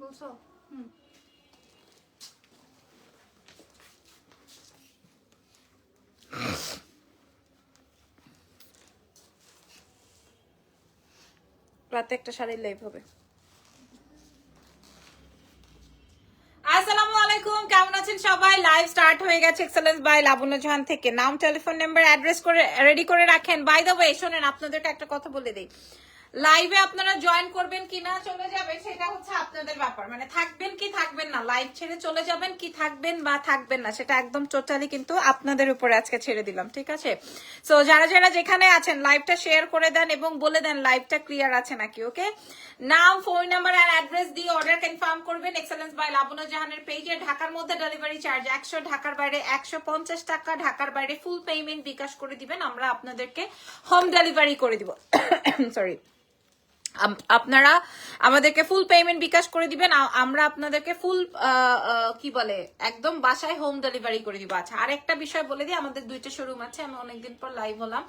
বলছো রাতে একটা শাড়ির লাইভ হবে। আসসালামু আলাইকুম, কেমন আছেন সবাই? লাইভ স্টার্ট হয়ে গেছে এক্সেলেন্স বাই লাবণ্য জাহান থেকে। নাম, টেলিফোন নাম্বার, অ্যাড্রেস করে রেডি করে রাখেন। বাই দ্য ওয়ে শোনেন, আপনাদেরকে একটা কথা বলে দিই, লাইভে আপনারা জয়েন করবেন কিনা চলে যাবেন সেটা হচ্ছে আপনাদের ব্যাপার, মানে থাকবেন কি থাকবেন না, লাইভ ছেড়ে চলে যাবেন কি থাকবেন বা থাকবেন না, সেটা একদম টোটালি কিন্তু আপনাদের উপরে আজকে ছেড়ে দিলাম, ঠিক আছে? সো যারা যারা যেখানে আছেন লাইভটা শেয়ার করে দেন এবং বলে দেন লাইভটা ক্লিয়ার আছে নাকি। ওকে, নাম, ফোন নাম্বার আর অ্যাড্রেস দিয়ে অর্ডার কনফার্ম করবেন এক্সেলেন্স বাই লাবণ্য জাহানের পেজে। ঢাকার মধ্যে ডেলিভারি চার্জ 100, ঢাকার বাইরে 150 টাকা। ঢাকার বাইরে ফুল পেমেন্ট বিকাশ করে দিবেন, আমরা আপনাদেরকে হোম ডেলিভারি করে দিব। সরি, আপনারা আমাদেরকে ফুল পেমেন্ট বিকাশ করে দিবেন, আমরা আপনাদেরকে ফুল কি বলে একদম বাসায় হোম ডেলিভারি করে দিব। আচ্ছা, আরেকটা বিষয় বলে দিই, আমাদের দুইটা শোরুম আছে, আমি অনেকদিন পর লাইভ হলাম।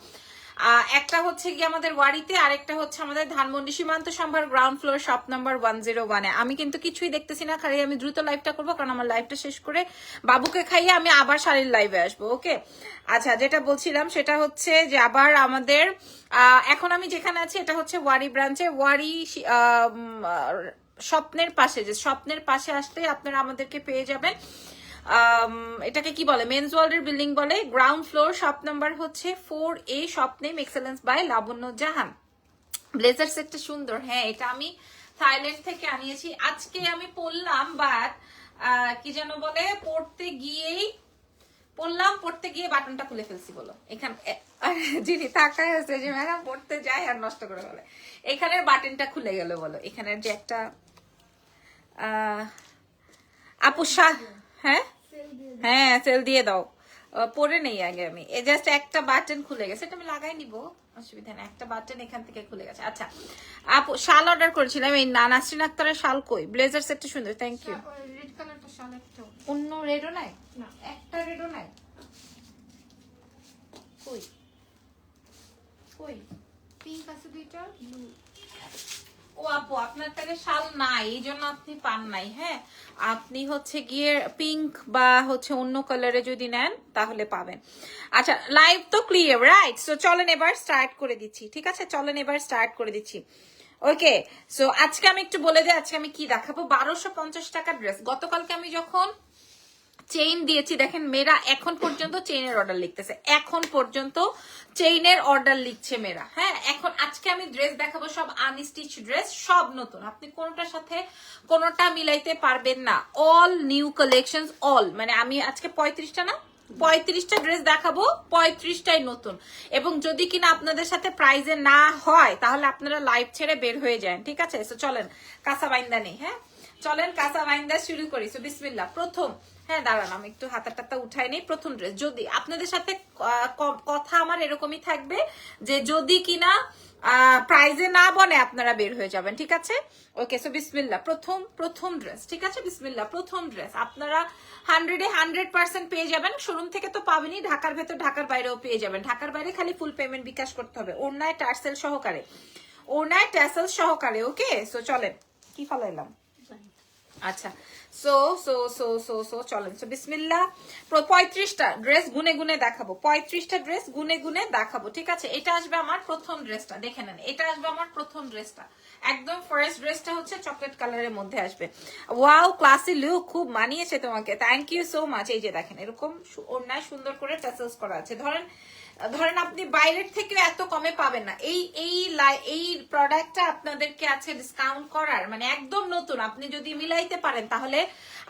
একটা হচ্ছে কি আমাদের ওয়ারিতে, আরেকটা হচ্ছে আমাদের ধানমন্ডি সীমান্ত সম্ভার গ্রাউন্ড ফ্লোর শপ নাম্বার 101-এ। আমি কিন্তু কিছুই দেখতেছি না, খালি আমি দ্রুত লাইভটা করবো, কারণ আমার লাইভটা শেষ করে বাবুকে খাইয়ে আমি আবার শাড়ির লাইভে আসবো। ওকে, আচ্ছা, যেটা বলছিলাম সেটা হচ্ছে যে আবার আমাদের এখন আমি যেখানে আছি এটা হচ্ছে ওয়ারি ব্রাঞ্চে, ওয়ারি স্বপ্নের পাশে, যে স্বপ্নের পাশে আসলে আপনারা আমাদেরকে পেয়ে যাবেন। এটাকে কি বলে, মেন্স ওয়ার্ল্ডের বিল্ডিং বলে। গ্রাউন্ড ফ্লোর, শপ নাম্বার হচ্ছে 4A, shop name excellence by Labanya Jahan. Blazer সেটটা সুন্দর, হ্যাঁ এটা আমি থাইল্যান্ড থেকে আনিয়েছি। আজকে আমি পরলাম, বাট কি যেন বলে, পড়তে গিয়ে বাটনটা খুলে ফেলছি। বলো এখানে যিনি তাকায় আছে যে ম্যাডাম পড়তে যায় আর নষ্ট করে বলে, এখানের বাটনটা খুলে গেল। বলো এখানের যে একটা আপু হ্যাঁ হ্যাঁ সেল দিয়ে দাও, পরে নেই আগে আমি। এই জাস্ট একটা বাটন খুলে গেছে, এটা আমি লাগাই নিব, অসুবিধা নেই। একটা বাটন এখান থেকে খুলে গেছে। আচ্ছা আপু, শাল অর্ডার করেছিলাম, এই নাসরিন আক্তারের শাল কই? ব্লেজার সেটটা সুন্দর, থ্যাংক ইউ। রেড কালারটা শাল একটা, অন্য রেডও নাই? না একটা রেডও নাই? কই কই? পিঙ্ক আছে দুইটা, ব্লু। ও আপু, আপনার তাহলে শাল নাই, এই জন্য আপনি পান নাই। হ্যাঁ, আপনি হচ্ছে গিয়ে পিঙ্ক বা হচ্ছে অন্য কালারে যদি নেন তাহলে পাবেন। আচ্ছা, লাইভ তো ক্লিয়ার, রাইট? সো চলেন এবার স্টার্ট করে দিচ্ছি, ঠিক আছে? চলেন এবার স্টার্ট করে দিচ্ছি। ওকে, সো আজকে আমি একটু বলে দিই আজকে আমি কি দেখাবো। 1250 টাকা ড্রেস। গতকালকে আমি যখন চেইন দিয়েছি, দেখেন মেয়েরা এখন পর্যন্ত চেইনের অর্ডার লিখতেছে, এখন পর্যন্ত চেইনের অর্ডার লিখছে মেয়েরা। হ্যাঁ, এখন আজকে আমি ড্রেস দেখাবো সব আনস্টিচ ড্রেস, সব নতুন, আপনি কোনোটার সাথে কোনোটা মিলাইতে পারবেন না। অল নিউ কালেকশনস, অল, মানে আমি আজকে 35টা না 35টা ড্রেস দেখাবো, 35টাই নতুন। এবং যদি কিনা আপনাদের সাথে প্রাইজে না হয় তাহলে আপনারা লাইভ ছেড়ে বের হয়ে যান, ঠিক আছে? তো চলেন, কাঁচা বাইন্দা নেই, হ্যাঁ চলেন কাঁচা বাইন্দা শুরু করি। সো বিসমিল্লাহ। প্রথম, হ্যাঁ দাঁড়ান আমি একটু হাতাটা উঠাই নেই। প্রথম ড্রেস, যদি আপনাদের সাথে কথা আমার এরকমই থাকবে যে যদি কিনা প্রাইজে না বনে আপনারা বের হয়ে যাবেন, ঠিক আছে? ওকে, সো বিসমিল্লাহ। প্রথম ড্রেস, ঠিক আছে? বিসমিল্লাহ। প্রথম ড্রেস আপনারা 100-এ 100% পেয়ে যাবেন। শোরুম থেকে তো পাবেনই, ঢাকার ভেতর ঢাকার বাইরেও পেয়ে যাবেন। ঢাকার বাইরে খালি ফুল পেমেন্ট বিকাশ করতে হবে, ওড়নায় টার্সেল সহকারে, ওড়নায় ট্যাসেল সহকারে। ওকে, সো চলেন, কি ফালাইলাম? আচ্ছা, so so so so so চলেন, সো বিসমিল্লাহ। 35টা ড্রেস গুনে গুনে দেখাবো, 35টা ড্রেস গুনে গুনে দেখাবো, ঠিক আছে? এটা আসবে আমার প্রথম ড্রেসটা, দেখে নেন, এটা আসবে আমার প্রথম ড্রেসটা। একদম ফার্স্ট ড্রেসটা হচ্ছে চকলেট কালারের মধ্যে আসবে। ওয়াও, ক্লাসি লুক, খুব মানিয়েছে তোমাকে, থ্যাংক ইউ সো মাচ। এই যে দেখেন, এরকম ওড়নায় সুন্দর করে টাসেলস করা আছে। ধরেন আপনি বাইরের থেকে এত কমে পাবেন না। এই প্রোডাক্টটা আপনাদেরকে আছে ডিসকাউন্ট করার, মানে একদম নতুন। আপনি যদি মিলাইতে পারেন তাহলে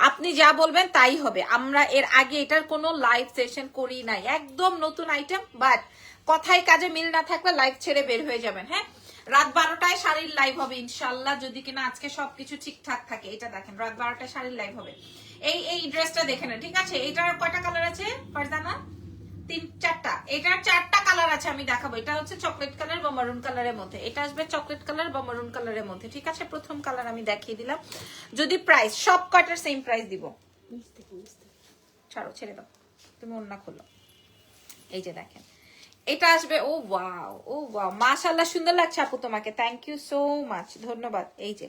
আপনি যা বলবেন তাই হবে। আমরা এর আগে এটার কোনো লাইভ সেশন করি নাই, একদম নতুন আইটেম। বাট কথায় কাজে মিল না থাকলে লাইভ ছেড়ে বের হয়ে যাবেন। হ্যাঁ, রাত 12টায় শাড়ির লাইভ হবে ইনশাল্লাহ, যদি কিনা আজকে সবকিছু ঠিকঠাক থাকে। এটা দেখেন, রাত 12টায় শাড়ির লাইভ হবে। এই ড্রেসটা দেখে নেন, ঠিক আছে? এটার কয়টা কালার আছে ফারজানা? 3-4টা। এটার 4টা কালার আছে, আমি দেখাবো। এটা হচ্ছে চকলেট কালার বা মারুন কালারের মধ্যে, এটা আসবে চকলেট কালার বা মারুন কালারের মধ্যে, ঠিক আছে? প্রথম কালার আমি দেখিয়ে দিলাম। যদি প্রাইস সব কয়টার সেম প্রাইস দিব, ছাড়ো, ছেড়ে দাও, তুমি ওড়না খোলো। এই যে দেখেন, এটা আসবে, ও ওয়াও মাশাআল্লাহ, সুন্দর লাগছে আপু তোমাকে, থ্যাংক ইউ সো মাচ, ধন্যবাদ। এই যে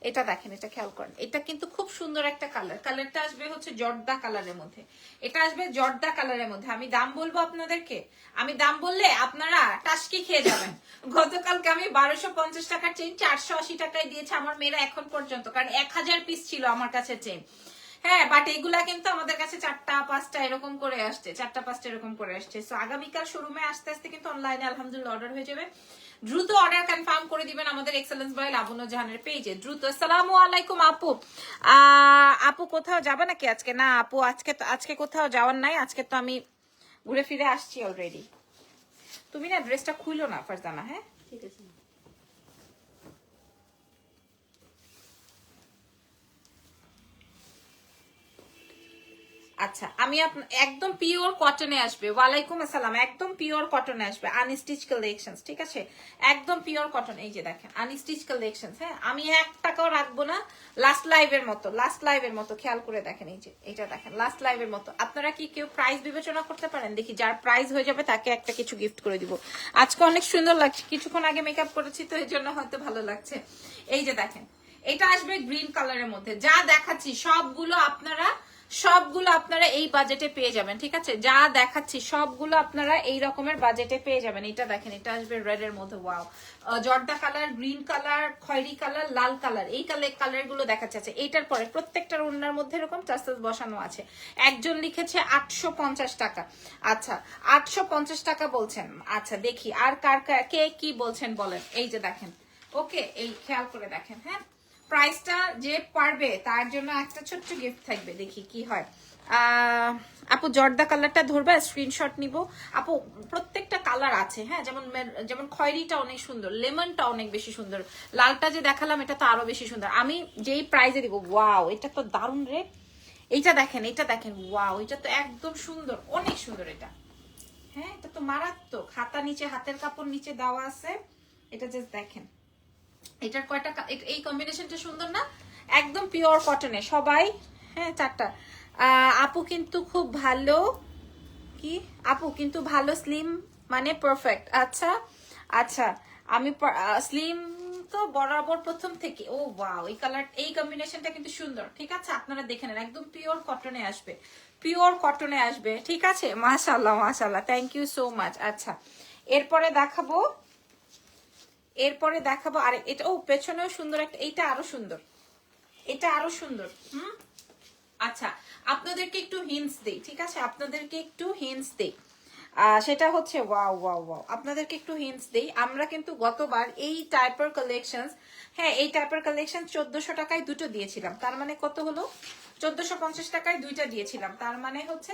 এটা দেখেন, এটা খেয়াল করেন, এটা কিন্তু খুব সুন্দর একটা কালার, কালারটা আসবে হচ্ছে জর্দা কালারের মধ্যে, এটা আসবে জর্দা কালারের মধ্যে। আমি দাম বলবো আপনাদেরকে, আমি দাম বললে আপনারা টাসকি খেয়ে যাবেন। গতকালকে আমি 1250 টাকার চেইন 480 টাকায় দিয়েছে আমার মেয়েরা এখন পর্যন্ত, কারণ 1000 পিস ছিল আমার কাছে চেইন। হ্যাঁ, বাট এগুলা কিন্তু আমাদের কাছে 4টা 5টা এরকম করে আসছে, 4টা 5টা এরকম করে আসছে। সো আগামীকাল শোরুমে আস্তে আস্তে কিন্তু অনলাইনে আলহামদুলিল্লাহ অর্ডার হয়ে যাবে। দ্রুত অর্ডার কনফার্ম করে দিবেন আমাদের এক্সেলেন্স বাই লাবণ্য জাহানের পেজে, দ্রুত। আসসালামু আলাইকুম আপু। আপু কোথাও যাবে নাকি আজকে? না আপু, আজকে কোথাও যাওয়ার নাই, আজকে তো আমি ঘুরে ফিরে আসছি অলরেডি। তুমি না ড্রেসটা খুইলো না ফারজানা, হ্যাঁ ঠিক আছে। আচ্ছা, আমি একদম পিওর কটনে আসবে। ওয়ালাইকুম আসসালাম। একদম পিওর কটনে আসবে, আনস্টিচ কালেকশনস, ঠিক আছে? একদম পিওর কটন। এই যে দেখেন আনস্টিচ কালেকশনস। হ্যাঁ, আমি 1 টাকাও রাখবো না। লাস্ট লাইভের মতো খেয়াল করে দেখেন, এই যে এটা দেখেন লাস্ট লাইভের মতো। আপনারা কি কেউ প্রাইস বিবেচনা করতে পারেন? দেখি যার প্রাইস হয়ে যাবে তাকে একটা কিছু গিফট করে দিব। আজকে অনেক সুন্দর লাগছে, কিছুক্ষণ আগে মেকআপ করেছি তো এই জন্য হয়তো ভালো লাগছে। এই যে দেখেন, এটা আসবে গ্রিন কালারের মধ্যে। যা দেখাচ্ছি সবগুলো আপনারা এই বাজেটে পেয়ে যাবেন, ঠিক আছে? যা দেখাচ্ছি সবগুলো আপনারা এই রকমের বাজেটে পেয়ে যাবেন। এটা দেখেন, এটা আসবে রেড এর মধ্যে, ওয়াও, জর্দা কালার, গ্রিন কালার, খয়েরি কালার, লাল কালার, এই কালার গুলো দেখাচ্ছে। আচ্ছা, এইটার পরে প্রত্যেকটার ওড়নার মধ্যে এরকম টাসেলস বসানো আছে। একজন লিখেছে 850 টাকা। আচ্ছা, 850 টাকা বলছেন। আচ্ছা, দেখি আর কে কি বলছেন বলেন। এই যে দেখেন, ওকে, এই খেয়াল করে দেখেন। হ্যাঁ, প্রাইসটা যে পারবে তার জন্য একটা ছোট্ট গিফট থাকবে, দেখি কি হয়। আপু জর্দা কালারটা ধরবে, স্ক্রিনশট নিব। আপু প্রত্যেকটা কালার আছে, হ্যাঁ, যেমন খয়েরিটা অনেক সুন্দর, লেমনটা অনেক বেশি সুন্দর, লালটা যে দেখালাম এটা তো আরো বেশি সুন্দর। আমি যেই প্রাইজে দিব, ওয়াও, এটা তো দারুণ রে। এটা দেখেন, ওয়াও, এটা তো একদম সুন্দর, অনেক সুন্দর এটা। হ্যাঁ, এটা তো মারাত্মক। হাতা নিচে, হাতের কাপড় নিচে দেওয়া আছে। এটা জাস্ট দেখেন, এটার কয়টা, এই কম্বিনেশনটা সুন্দর না? একদম পিওর কটনে সবাই। হ্যাঁ, 4টা। আপু কিন্তু খুব ভালো, কি আপু কিন্তু ভালো, স্লিম মানে পারফেক্ট। আচ্ছা আচ্ছা, আমি স্লিম তো বরাবর প্রথম থেকে। ও ওয়াও, এই কালার, এই কম্বিনেশনটা কিন্তু সুন্দর, ঠিক আছে? আপনারা দেখে নেন, একদম পিওর কটনে আসবে, পিওর কটনে আসবে, ঠিক আছে? মাশাআল্লাহ মাশাআল্লাহ, থ্যাংক ইউ সো মাচ। আচ্ছা, এরপরে দেখাবো আর এটা, ও পেছনেও সুন্দর একটা, এটা আরো সুন্দর, এটা আরো সুন্দর। আচ্ছা, আপনাদেরকে একটু হিন্টস দেই, ঠিক আছে? আপনাদেরকে একটু হিন্টস দেই, সেটা হচ্ছে, ওয়াও ওয়াও ওয়াও, আপনাদেরকে একটু হিন্টস দেই। আমরা কিন্তু গতবার এই টাইপের কালেকশন, হ্যাঁ, এই টাইপের কালেকশন 1400 টাকায় দুটো দিয়েছিলাম। তার মানে কত হলো? 1450 টাকায় দুইটা দিয়েছিলাম। তার মানে হচ্ছে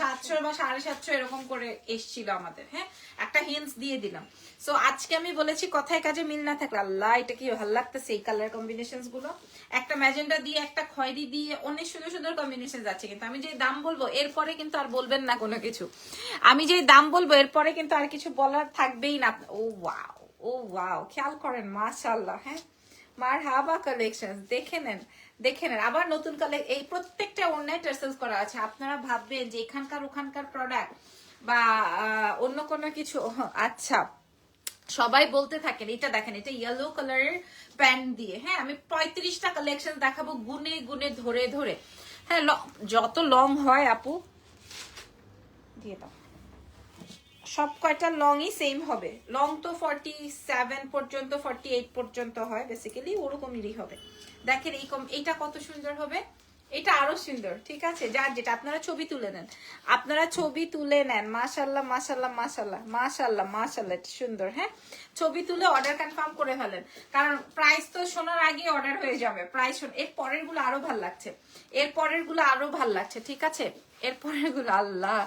700 বা 750 এরকম করে এসছিল আমাদের। হ্যাঁ, একটা হিন্টস দিয়ে দিলাম। সো আজকে আমি বলেছি কথায় কাজে মিল না থাকলে, আল্লাহ এটা কি ভালো লাগতেছে এই কালার কম্বিনেশন গুলো। একটা ম্যাজেন্ডা দিয়ে, একটা খয়েরি দিয়ে, অনেক সুন্দর সুন্দর কম্বিনেশন যাচ্ছে। কিন্তু আমি যে দাম বলবো এরপরে কিন্তু আর বলবেন না কোনো কিছু। আমি যে দাম বলবো এরপরে কিন্তু আর কিছু বলার থাকবেই না। ও ওয়াও, ও ওয়াও, খেয়াল করেন, মাশাআল্লাহ। হ্যাঁ, মারহাবা কালেকশন, দেখে নেন। আবার নতুন এই প্রত্যেকটা অনলাইন টার্সেলস করা আছে। আপনারা ভাববেন যে এখানকার ওখানকার প্রোডাক্ট বা অন্য কোনো কিছু। আচ্ছা, সবাই বলতে থাকেন। এটা দেখেন, এটা ইয়েলো কালারের প্যান্ট দিয়ে। হ্যাঁ, আমি 35টা কালেকশন দেখাবো গুনে গুনে ধরে ধরে। হ্যাঁ, যত লং হয় আপু দিয়ে দাও, সব কয়টা লংই সেম হবে। লং তো 47 পর্যন্ত, 48 পর্যন্ত হয় বেসিক্যালি, ওরকমই হবে। দেখেন এইটা কত সুন্দর হবে, এটা আরো সুন্দর, ঠিক আছে? যার যেটা, আপনারা ছবি তুলে নেন, মাশাআল্লাহ মাশাআল্লাহ মাশাআল্লাহ মাশাআল্লাহ মাশাআল্লাহ, সুন্দর। হ্যাঁ, ছবি তুলে অর্ডার কনফার্ম করে ফেলেন, কারণ প্রাইস তো শোনার আগে অর্ডার হয়ে যাবে। প্রাইস এর পরের গুলো আরো ভাল লাগছে, ঠিক আছে? এর পরের গুলো, আল্লাহ।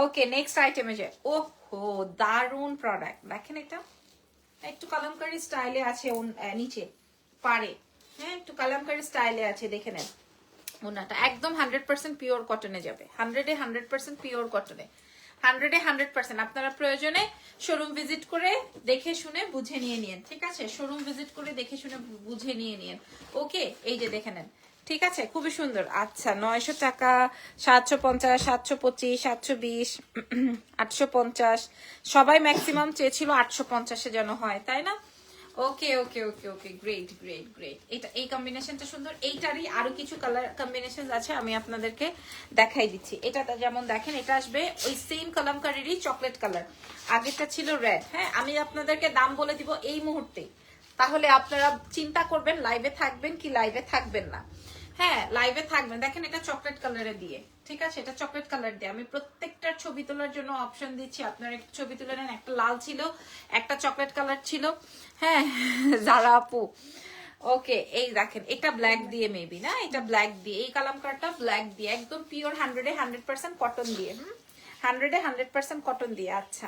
ওকে, নেক্সট আইটেমে যাই। ওহো, দারুন প্রোডাক্ট। দেখেন, এটা একটু কালামকারী স্টাইলে আছে, নিচে পারে। হ্যাঁ, একটু কালামকারী স্টাইলে আছে, দেখে নেন। ওনাটা একদম 100% পিওর কটনে যাবে, 100% পিওর কটনে, 100% আপনারা প্রয়োজনে শোরুম ভিজিট করে দেখে শুনে বুঝে নিয়ে নিন, ঠিক আছে? শোরুম ভিজিট করে দেখে শুনে বুঝে নিয়ে নিন। ওকে, এই যে দেখে নেন, ঠিক আছে, খুবই সুন্দর। আচ্ছা 900 টাকা, 750, 725, 720, 850, সবাই ম্যাক্সিমাম চেয়েছিল 850 যেন হয়, তাই না? ওকে ওকে ওকে ওকে, গ্রেট গ্রেট গ্রেট। এটা এই কম্বিনেশনটা সুন্দর। এইটারই আরো কিছু কালার কম্বিনেশন আছে, আমি আপনাদেরকে দেখাই দিচ্ছি। এটা যেমন দেখেন, এটা আসবে ওই সেম কালামকারীরই চকলেট কালার, আগেরটা ছিল রেড। হ্যাঁ, আমি আপনাদেরকে দাম বলে দিব এই মুহূর্তে, তাহলে আপনারা চিন্তা করবেন লাইভে থাকবেন কি লাইভে থাকবেন না। হ্যাঁ, লাইভে থাকবেন। দেখেন এটা চকলেট কালারে দিয়ে, ঠিক আছে, এটা চকলেট কালার দিয়ে আমি প্রত্যেকটার ছবি তোলার জন্য অপশন দিচ্ছি। আপনারা একটা ছবি তুলে নেন, একটা লাল ছিল, একটা চকলেট কালার ছিল। হ্যাঁ যারা আপু, ওকে এই দেখেন এটা ব্ল্যাক দিয়ে, মেবি না, এটা ব্ল্যাক দিয়ে, এই কালামকারটা ব্ল্যাক দিয়ে, একদম পিওর 100% কটন দিয়ে, 100% কটন দিয়ে। আচ্ছা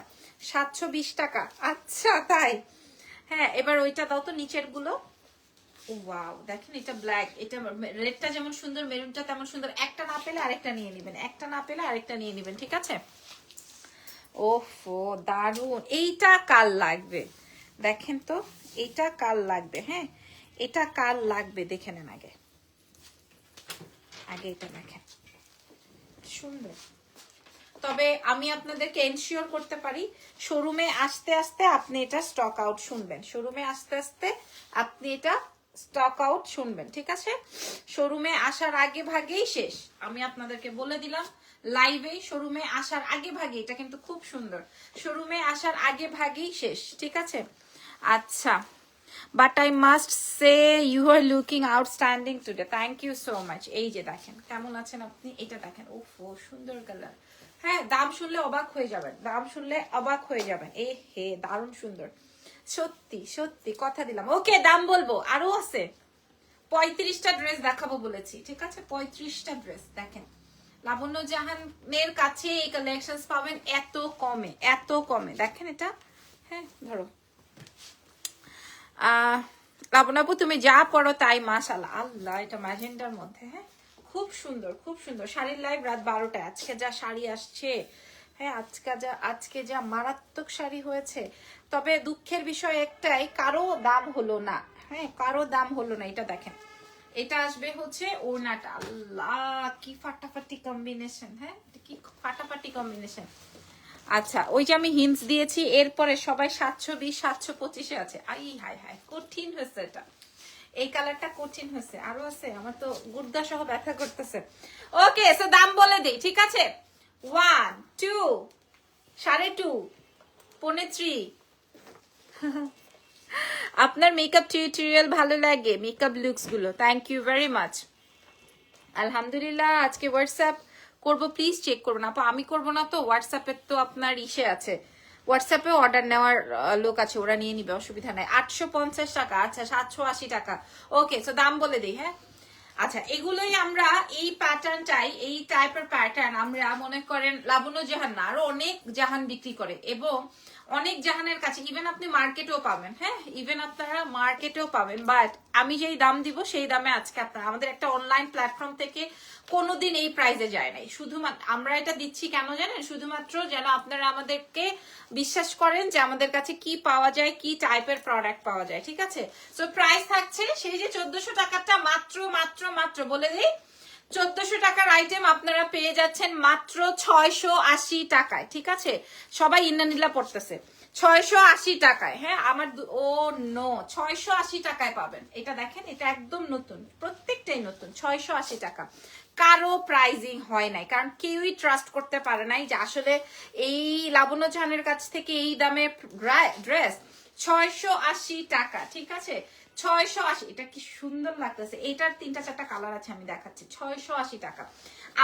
720 টাকা। আচ্ছা তাই, হ্যাঁ এবার ওইটা দাও তো নিচের গুলো। ওয়াও, দেখেন এটা ব্ল্যাক, এটা রেডটা যেমন সুন্দর, মেরুনটা তেমন সুন্দর। একটা না পেলে আরেকটা নিয়ে নেবেন, একটা না পেলে আরেকটা নিয়ে নেবেন, ঠিক আছে? ওফো দারুন। এইটা কাল লাগবে, দেখেন তো এইটা কাল লাগবে। হ্যাঁ, এটা কাল লাগবে, দেখে নেন আগে, আগে এটা দেখেন, সুন্দর। তবে আমি আপনাদেরকে এনশিওর করতে পারি, শোরুমে আসতে আসতে আপনি এটা স্টক আউট শুনবেন, শোরুমে আসতে আসতে আপনি এটা স্টক আউট শুনবেন, ঠিক আছে? শোরুমে আসার আগে ভাগেই শেষ, আমি আপনাদেরকে বলে দিলাম লাইভে। শোরুমে আসার আগে ভাগে, এটা কিন্তু খুব সুন্দর, শোরুমে আসার আগে ভাগেই শেষ, ঠিক আছে? আচ্ছা, but I must say you are looking outstanding today, thank you so much. এই যে দেখেন কেমন আছেন আপনি, এটা দেখেন, ওফো সুন্দর কালার। হ্যাঁ, দাম শুনলে অবাক হয়ে যাবেন, দাম শুনলে অবাক হয়ে যাবেন। এ হে, দারুণ সুন্দর, সত্যি সত্যি কথা দিলাম। ওকে, দাম বলবো, আরো আছে। 35টা ড্রেস দেখাবো বলেছি, ঠিক আছে? 35টা ড্রেস দেখেন, লাবণ্য জাহানের কাছে এই কালেকশনস পাবেন এত কমে, এত কমে। দেখেন এটা, হ্যাঁ ধরো লাবণ্য আপু, তুমি যা পড়ো তাই মাশাআল্লাহ। আল্লাহ, এটা ম্যাজেন্ডার মধ্যে, হ্যাঁ খুব সুন্দর, খুব সুন্দর। শাড়ির লাইভ রাত 12টায়, আজকে যা শাড়ি আসছে, হ্যাঁ আজকে যা মারাত্মক শাড়ি হয়েছে। তবে দুঃখের বিষয় একটাই, কারো দাম হলো না, হ্যাঁ কারো দাম হলো না। এটা দেখেন, এটা আসবে হচ্ছে ওড়নাটা, আল্লাহ কি ফাটাফাটি কম্বিনেশন, হ্যাঁ কি ফাটাফাটি কম্বিনেশন। আচ্ছা, ওই যে আমি হিন্টস দিয়েছি, এরপরে সবাই 720, 725-এ আছে। আই হাই হাই, কঠিন হয়েছে এটা, এই কালারটা কঠিন হয়েছে। আরো আছে, আমার তো গুর্দা সহ ব্যথা করতেছে। ওকে, সো দাম বলে দেই, ঠিক আছে? 1, 2, 2.5, 3.5। আপনার মেকআপ টিউটোরিয়াল ভালো লাগে, মেকআপ লুকস গুলো, থ্যাংক ইউ ভেরি মাচ। আলহামদুলিল্লাহ। আজকে হোয়াটসঅ্যাপ করবো, প্লিজ চেক করবেন আপা, আমি করবো না তো, হোয়াটসঅ্যাপের তো আপনার ইসে আছে, হোয়াটসঅ্যাপে অর্ডার নেওয়ার লোক আছে, ওরা নিয়ে নিবে, অসুবিধা নাই। 850 টাকা, আচ্ছা 780 টাকা। ওকে, সো দাম বলে দিই, হ্যাঁ আচ্ছা, এগুলোই আমরা এই প্যাটার্নটাই, এই টাইপের প্যাটার্ন আমরা মনে করেন লাবণ্য জাহান না, আরো অনেক জাহান বিক্রি করে, এবং অনেক জাহানের কাছে ইভেন আপনি মার্কেটেও পাবেন, হ্যাঁ ইভেন আপনারা মার্কেটেও পাবেন। বাট আমি যেই দাম দিব সেই দামে আজকে আপনারা, আমাদের একটা অনলাইন প্ল্যাটফর্ম থেকে কোনোদিন এই প্রাইসে যায় নাই। শুধুমাত্র আমরা এটা দিচ্ছি কেন জানেন, শুধুমাত্র যেন আপনারা আমাদেরকে বিশ্বাস করেন যে আমাদের কাছে কি পাওয়া যায়, কি টাইপের প্রোডাক্ট পাওয়া যায়, ঠিক আছে? সো প্রাইস থাকছে সেই যে 1400 টাকাটা, মাত্র মাত্র মাত্র বলে দিই, 1400 টাকার আইটেম আপনারা পেয়ে যাচ্ছেন মাত্র 680 টাকায়, ঠিক আছে? সবাই ইন্নানিল্লা পড়তেছে, 680 টাকায়। হ্যাঁ আমার ও নো, 680 টাকায় পাবেন। এটা দেখেন, এটা একদম নতুন, প্রত্যেকটাই নতুন, 680 টাকা। কারো প্রাইজিং হয় নাই, কারণ কেউই ট্রাস্ট করতে পারে নাই যে আসলে এই লাবণ্য জাহানের কাছ থেকে এই দামে ড্রেস। 680 টাকা, ঠিক আছে? 680। এটা কি সুন্দর লাগতেছে, এটার 3-4টা কালার আছে, আমি দেখাচ্ছি। 680 টাকা।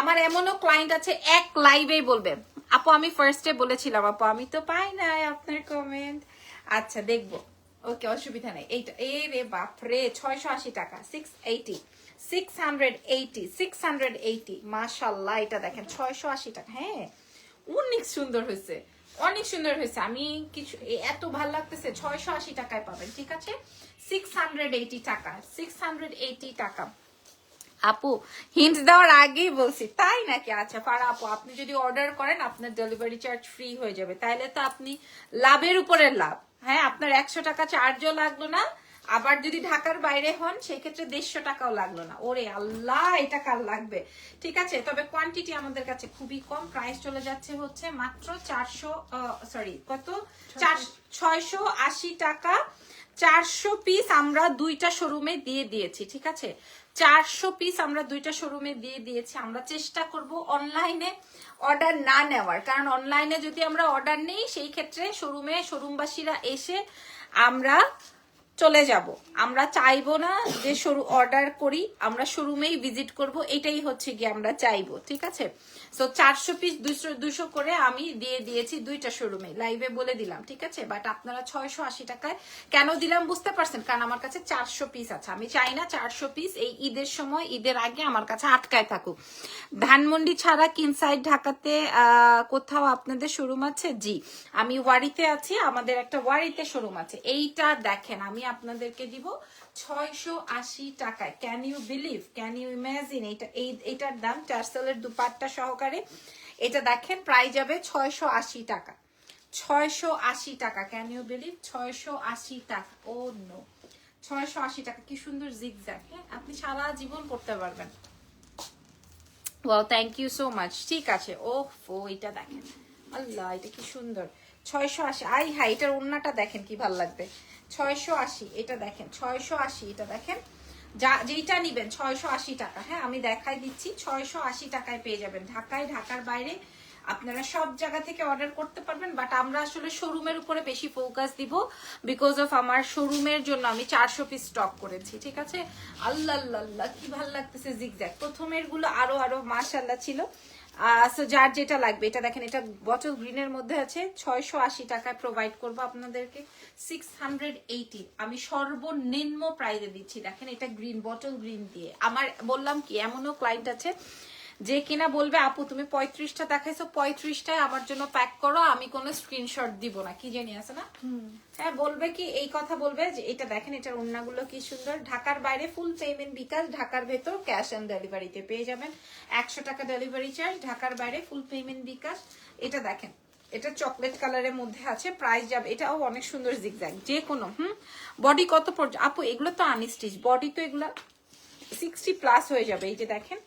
আমার এমনও ক্লায়েন্ট আছে এক লাইভেই বলবে, আপু আমি ফার্স্টে বলেছিলাম, আপু আমি তো পাই নাই আপনার কমেন্ট। আচ্ছা দেখবো, ওকে অসুবিধা নেই। এইটা এ রে বাপরে, 680 টাকা, 680, 680, 680, মাশাল্লাহ। এটা দেখেন 680 টাকা, হ্যাঁ অনেক সুন্দর হয়েছে, অনেক সুন্দর হয়েছে। আমি কিছু এত ভালো লাগতেছে, 680 টাকায় পাবেন, ঠিক আছে? 680 টাকা, 680 টাকা। আপু হিন্ট দেওয়ার আগেই বলছি, তাই নাকি? আচ্ছা ফারা আপু, আপনি যদি অর্ডার করেন আপনার ডেলিভারি চার্জ ফ্রি হয়ে যাবে, তাইলে তো আপনি লাভের উপরে লাভ। হ্যাঁ, আপনার 100 টাকা চার্জও লাগলো না, আবার যদি ঢাকার বাইরে হন সেই ক্ষেত্রে 150 টাকাও লাগলো না। ওরে আল্লাহ, এটা কার লাগবে? ঠিক আছে, তবে কোয়ান্টিটি আমাদের কাছে খুবই কম। প্রাইস চলে যাচ্ছে হচ্ছে মাত্র 680 টাকা। 400 পিস আমরা দুইটা শোরুমে দিয়ে দিয়েছি। ঠিক আছে, 400 পিস আমরা দুইটা শোরুমে দিয়ে দিয়েছি। আমরা চেষ্টা করব অনলাইনে অর্ডার না নেওয়ার, কারণ অনলাইনে যদি আমরা অর্ডার নেই সেই ক্ষেত্রে শোরুমবাসীরা এসে আমরা চলে যাব। আমরা চাইবো না যে অর্ডার করি, আমরা শোরুমেই ভিজিট করব, এটাই হচ্ছে গিয়ে আমরা চাইবো। ঠিক আছে, সো 400 পিস 200 করে আমি দিয়ে দিয়েছি দুইটা শোরুমে, লাইভে বলে দিলাম। ঠিক আছে, বাট আপনারা 680 টাকায় কেন দিলাম বুঝতে পারছেন? কারণ আমার কাছে 400 পিস আছে। আমি চাই না 400 পিস এই ঈদের সময়, ঈদের আগে আমার কাছে আটকায় থাকুক। ধানমন্ডি ছাড়া ইনসাইড ঢাকাতে কোথাও আপনাদের শোরুম আছে? জি, আমি ওয়ারিতে আছি, আমাদের একটা ওয়ারিতে শোরুম আছে। এইটা দেখেন, আমি আপনাদেরকে দিব 680 টাকায়। Can you believe, can you imagine? এইটার দাম টার্সেলের দুপাট্টা সহকারে। এটা দেখেন প্রাইস যাবে 680 টাকা। 680 টাকা, ক্যান ইউ বিলিভ? 680 টাকা। ও নো, 680 টাকা। কি সুন্দর জিগজ্যাগ, হ্যাঁ আপনি সারা জীবন করতে পারবেন। Wow, thank you so much. ঠিক আছে, ওফো, এটা দেখেন, আল্লাহ এটা কি সুন্দর। 680, আই হাই, এটার ওড়নাটা দেখেন কি ভাল লাগবে। 680, এটা দেখেন 680, এটা দেখেন, যেটা নিবেন 680 টাকা। হ্যাঁ আমি দেখাই দিচ্ছি, 680 টাকায় পেয়ে যাবেন। ঢাকার বাইরে আপনারা সব জায়গা থেকে অর্ডার করতে পারবেন, বাট আমরা আসলে শোরুমের উপরে বেশি ফোকাস দিব, বিকজ অফ আমার শোরুমের জন্য আমি 400 পিস স্টক করেছি। ঠিক আছে, আল্লাহ আল্লাহ কি ভাল লাগতেছে জিগজ্যাগ। প্রথমের গুলো আরো মাশাআল্লাহ ছিল। সো যার যেটা লাগবে, এটা দেখেন, এটা বটল গ্রিনের মধ্যে আছে, 680 টাকায় প্রোভাইড করবো আপনাদেরকে। 680 আমি সর্বনিম্ন প্রাইসে দিচ্ছি। দেখেন এটা গ্রিন, বটল গ্রিন দিয়ে। আমার বললাম কি, এমনও ক্লায়েন্ট আছে যে কিনা বলবে আপু তুমি 35টা দেখাইছো, 35টায় আমার জন্য প্যাক করো, আমি কোনো স্ক্রিনশট দিব না, কি জানি আছে না। হ্যাঁ বলবে কি, এই কথা বলবে যে এটা দেখেন, এটার ওড়নাগুলো কি সুন্দর। ঢাকার বাইরে ফুল পেমেন্ট বিকাশ, ঢাকার ভেতর ক্যাশ অন ডেলিভারিতে পেয়ে যাবেন। 100 টাকা ডেলিভারি চার্জ, ঢাকার বাইরে ফুল পেমেন্ট বিকাশ। এটা দেখেন, এটা চকলেট কালারের মধ্যে আছে, প্রাইস যাবে, এটাও অনেক সুন্দর জিগজ্যাগ। যে কোনো বডি কত পর্যন্ত আপু? এগুলো তো আনস্টিচ বডি, তো এগুলো 60 প্লাস হয়ে যাবে। এই যে দেখেন,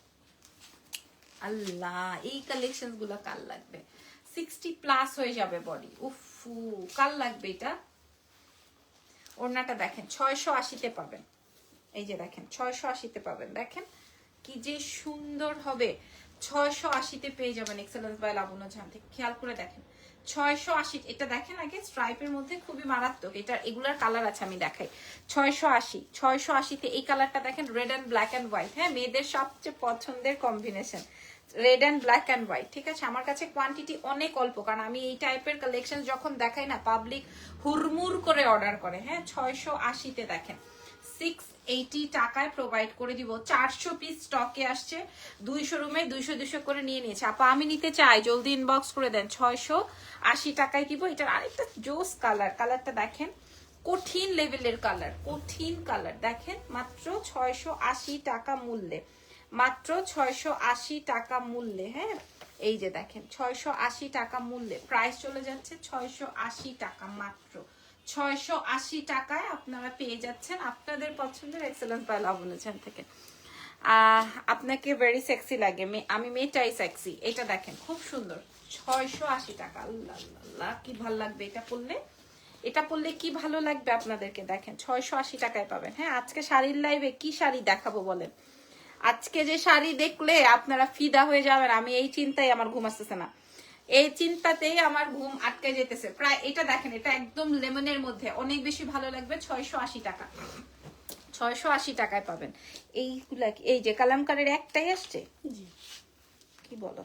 আল্লাহ এই কালেকশন গুলো কাল লাগবে। 60 প্লাস হয়ে যাবে বডি, উফু কাল লাগবে এটা। ওড়নাটা দেখেন 680-তে পাবেন। এই যে দেখেন 680-তে পাবেন, দেখেন কি যে সুন্দর হবে। 680-তে পেয়ে যাবেন এক্সেলেন্স বাই লাবণ্য জাহান থেকে। খেয়াল করে দেখেন 680, এটা দেখেন আগে স্ট্রাইপের মধ্যে খুবই মারাত্মক। এটা এগুলার কালার আছে, আমি দেখাই। 680-তে এই কালারটা দেখেন, red and black and white. হ্যাঁ মেয়েদের সবচেয়ে পছন্দের combination, red and black and white. ঠিক আছে, আমার কাছে কোয়ান্টিটি অনেক অল্প, কারণ আমি এই টাইপের কালেকশন যখন দেখাই না, পাবলিক হুড়মুড় করে অর্ডার করে। হ্যাঁ 680-তে দেখেন 680 টাকায় প্রোভাইড করে দিব। 400 পিস স্টকে আসছে, 200 রুমে 200 করে নিয়ে নিয়েছে। আপা আমি নিতে চাই, জলদি ইনবক্স করে দেন। 680 টাকায় দিব। এটার আরেকটা জোস কালারটা দেখেন, কঠিন লেভেলের কালার, কঠিন কালার দেখেন, মাত্র 680 টাকা মূল্যে, মাত্র 680 টাকা মূল্যে। হ্যাঁ এই যে দেখেন 680 টাকা মূল্যে, প্রাইস চলে যাচ্ছে 680 টাকা, মাত্র 680 টাকায় আপনারা পেয়ে যাচ্ছেন আপনাদের পছন্দের এক্সেলেন্স বাই লাবণ্য জাহান থেকে। আপনাকে ভেরি সেক্সি লাগে, আমি মেয়েটাই সেক্সি। এটা দেখেন খুব সুন্দর, 680 টাকা। আল্লাহ আল্লাহ কি ভালো লাগবে এটা পরলে, এটা পরলে কি ভালো লাগবে আপনাদেরকে। দেখেন 680 টাকায় পাবেন। হ্যাঁ আজকে শাড়ির লাইভে কি শাড়ি দেখাবো বলেন? আজকে যে শাড়ি দেখলে আপনারা ফিদা হয়ে যাবেন, আমি এই চিন্তায় আমার ঘুম আসতেছে না, এই চিন্তাতেই আমার ঘুম আটকে যেতেছে প্রায়। এটা দেখেন, এটা একদম লেমনের মধ্যে, অনেক বেশি ভালো লাগবে। 680 টাকা, 680 টাকায় পাবেন এইগুলা। এই যে কালামকারের একটাই আসছে, কি বলো,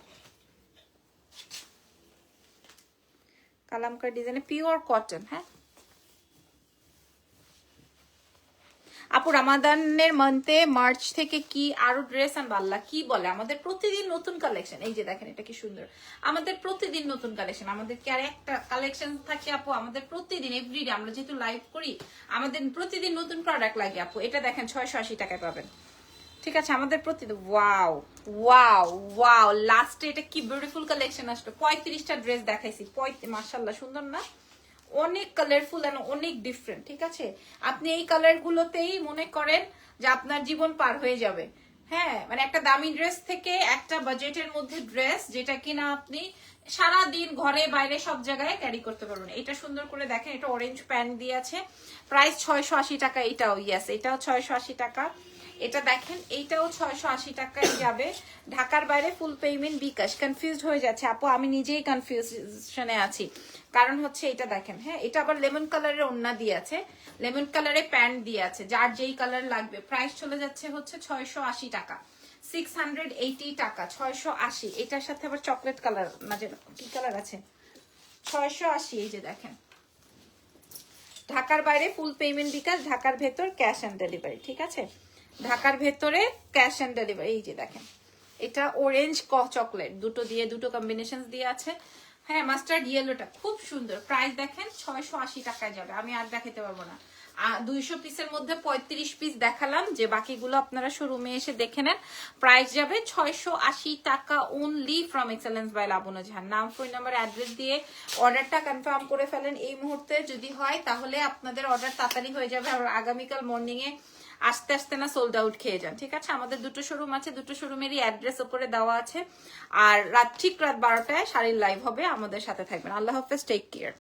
কালামকার ডিজাইনে পিওর কটন। হ্যাঁ আপু রামাদানের মান্থে মার্চ থেকে কি আরো ড্রেস আনবো? আল্লাহ কি বলে, আমাদের প্রতিদিন নতুন কালেকশন। এই যে দেখেন এটা কি সুন্দর, আমাদের প্রতিদিন নতুন কালেকশন। আমাদের কি আর একটা কালেকশন থাকে আপু? আমাদের প্রতিদিন এভরিডে, আমরা যেহেতু লাইভ করি আমাদের প্রতিদিন নতুন প্রোডাক্ট লাগে আপু। এটা দেখেন 680 টাকায় পাবেন। ঠিক আছে, আমাদের প্রতিদিন। ওয়াও ওয়াও ওয়াও, লাস্টে এটা কি বিউটিফুল কালেকশন আসলো। 35টা ড্রেস দেখাইছি, মাশাআল্লাহ সুন্দর না? অনেক কালারফুল এন্ড অনেক ডিফারেন্ট, ঠিক আছে? আপনি এই কালার গুলোতেই মনে করেন যে আপনার জীবন পার হয়ে যাবে। হ্যাঁ, মানে একটা দামি ড্রেস থেকে একটা বাজেটের মধ্যে ড্রেস, যেটা কিনা আপনি সারা দিন ঘরে বাইরে সব জায়গায় ক্যারি করতে পারবেন। এটা সুন্দর করে দেখেন, এটা অরেঞ্জ প্যান্ট দিয়ে আছে, প্রাইস 680 টাকা। এটাও ইয়েস, এটাও 680 টাকা। এটা দেখেন, এইটাও 680 টাকায় যাবে। ঢাকার বাইরে ফুল পেমেন্ট বিকাশ। কনফিউজড হয়ে যাচ্ছে আপু, আমি নিজেই কনফিউশনে আছি। কারণ হচ্ছে এটা দেখেন, হ্যাঁ, এটা আবার লেমন কালারের ওড়না দিয়ে আছে, লেমন কালারের প্যান্ট দিয়ে আছে, যার যেই কালার লাগবে। প্রাইস চলে যাচ্ছে হচ্ছে 680 টাকা, 680 টাকা, 680। এটার সাথে আবার চকলেট কালার, না যে কি কালার আছে, 680। এই যে দেখেন, ঢাকার বাইরে ফুল পেমেন্ট বিকাশ, ঢাকার ভেতর ক্যাশ অন ডেলিভারি, ঠিক আছে? ঢাকার ভেতরে ক্যাশ অন ডেলিভারি। এই যে দেখেন, এটা অরেঞ্জ চকলেট দুটো দিয়ে, দুটো কম্বিনেশন দিয়ে আছে। হ্যাঁ, মাস্টার্ড ইয়েলোটা খুব সুন্দর। প্রাইস দেখেন 680 টাকায় যাবে। আমি আর দেখাতে পারবো না। 200 পিসের মধ্যে 35 পিস দেখালাম, যে বাকিগুলো আপনারা শোরুমে এসে দেখে নেন। প্রাইস যাবে 680 টাকা only from excellence by Labanya জাহান। নাম, ফোন নাম্বার, অ্যাড্রেস দিয়ে অর্ডারটা কনফার্ম করে ফেলেন এই মুহূর্তে। যদি হয় তাহলে আপনাদের অর্ডার তাড়াতাড়ি হয়ে যাবে, আর আগামীকাল মর্নিং এ আস্তে আস্তে না সোল্ড আউট খেয়ে যান, ঠিক আছে? আমাদের দুটো শোরুম আছে, দুটো শোরুমেরই অ্যাড্রেস উপরে দেওয়া আছে। আর ঠিক রাত 12টায় শাড়ির লাইভ হবে, আমাদের সাথে থাকবেন। আল্লাহ হাফেজ, টেক কেয়ার।